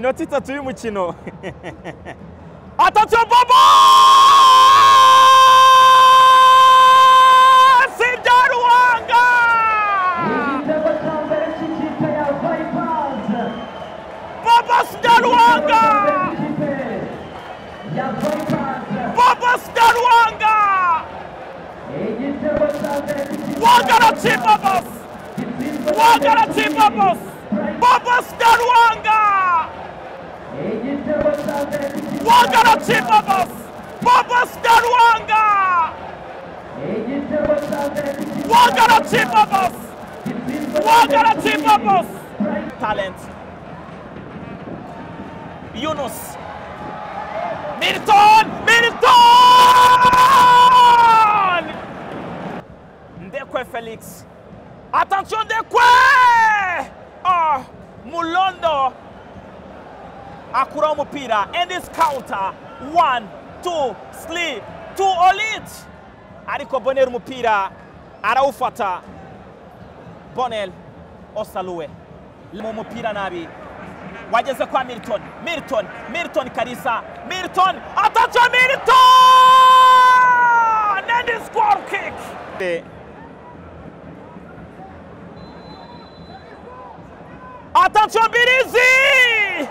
Minota 3 y'umukino. Attention Bobo! Sidaruanga! Bobo Sidaruanga! Bobo Sidaruanga! Wagarachi Bobos! Wagarachi Bobos! Bobo Sidaruanga! Wagarachi Bobos! Bobo Sidaruanga! Wagarachi Bobos! Wagarachi Bobos! Talent. Yunus. Milton! Milton! Ndekwe Felix. Attention Ndekwe! Oh, Mulondo. Akura umupira and this counter. 1, 2, sleep. 2 Olit. Ariko Bonel umupira. Araufata. Bonel. Osalue. Limo mupira nabi. Wageze kwa Milton. Milton Karisa. Milton. Attention Milton! And this goal kick. Attention Birizi!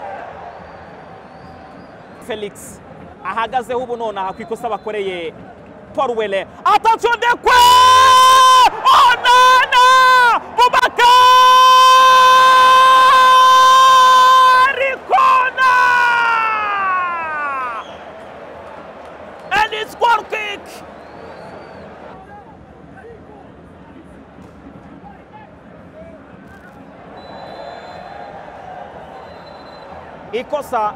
Felix. Ahagaze hubu nona hakwikosa bakoreye Paul Wele. Attention Ndekwe! Oh nana! Boubacar! Corner! And it's goal kick! Ikosa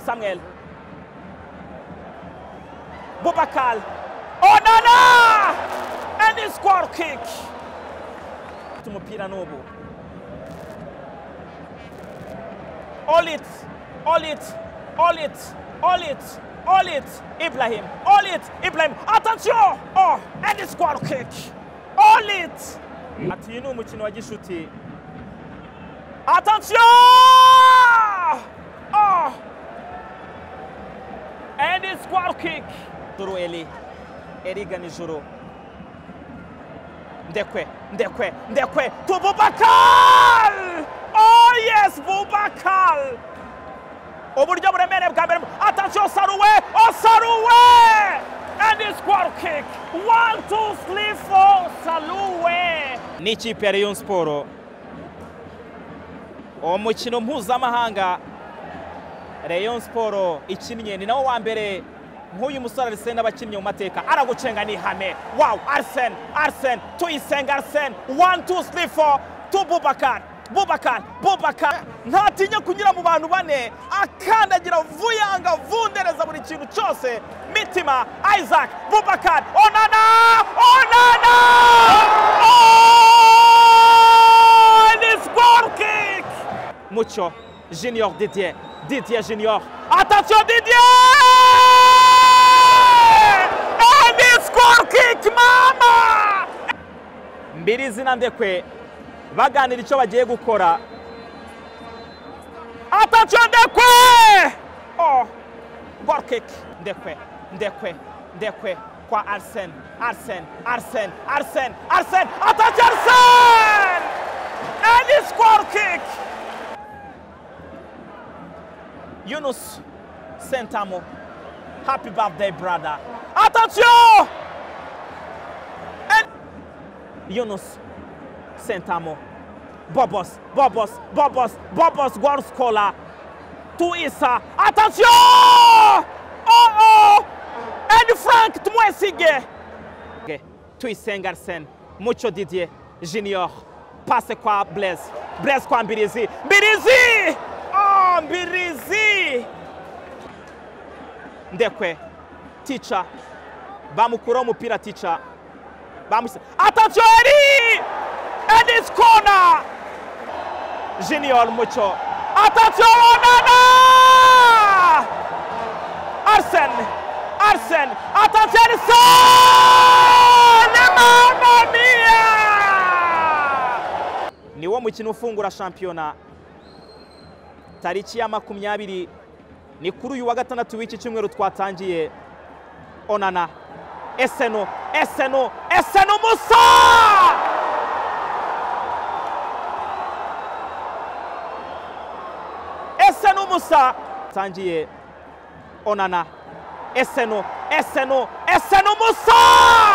Samuel Boubacar. Oh nana! And it's goal kick. Tumupira nobo. Olit. Ibrahim. Attention! Oh, and it's goal kick. Olit. Ati yinu mukino wa gishuti. Attention! Oh! And it's goal kick. Juru Eli. Eriga ni Juru. Ndekwe. To Boubacar! Oh yes, Boubacar! Oburyo buremere bwa mbere. Attention Saruwe! Oh Saruwe! And it's goal kick. 1, 2, 3, 4 Saruwe. Ni ikipe ya Rayon Sport. Umukino mpuzamahanga Rayon Sport ikinnye ni nawo wa mbere nk'uyu musore Arsene abakinnye mu mateka aragucenga ni hame. Wow, Arsene Tuyisenga Arsene 1, 2, 3, 4 to Boubacar ntatinya kunyura mu bantu bane akandagira vuyanga vundereza buri kintu cyose. Mitima Isaac Boubacar Onana and it's goal kick. Mucho Junior Didier Junior. Attention Didier! And it's goal kick mama! Mbirizi na Ndekwe baganira icyo bagiye gukora. Attention Ndekwe! Oh, goal kick. Ndekwe kwa Arsene. Attention Arsene! And it's goal kick. Yunus Sentamo. Happy birthday, brother. Attention! And Yunus Sentamo. Bobos. Goal scorer. To Issa. Attention! Oh! And Frank Tumwesige. Okay. Tuyisenga Arsene. Mucho Didier Junior. Passe kwa Blaise kwa Mbirizi. Oh, Mbirizi! Ndekwe. Teacher. Bamukura umupira Teacher. Attention Eri! And it's corner! Junior Mucho. Attention Onana! Arsene! Attention Arsene! Mamma mia! Niwo mukino ufungura shampiyona tariki ya 20 ni kuri uyu wa gatandatu w'iki cyumweru twatangiye. Onana, Eseno Musa! Eseno Musa tangiye. Onana, Eseno Musa!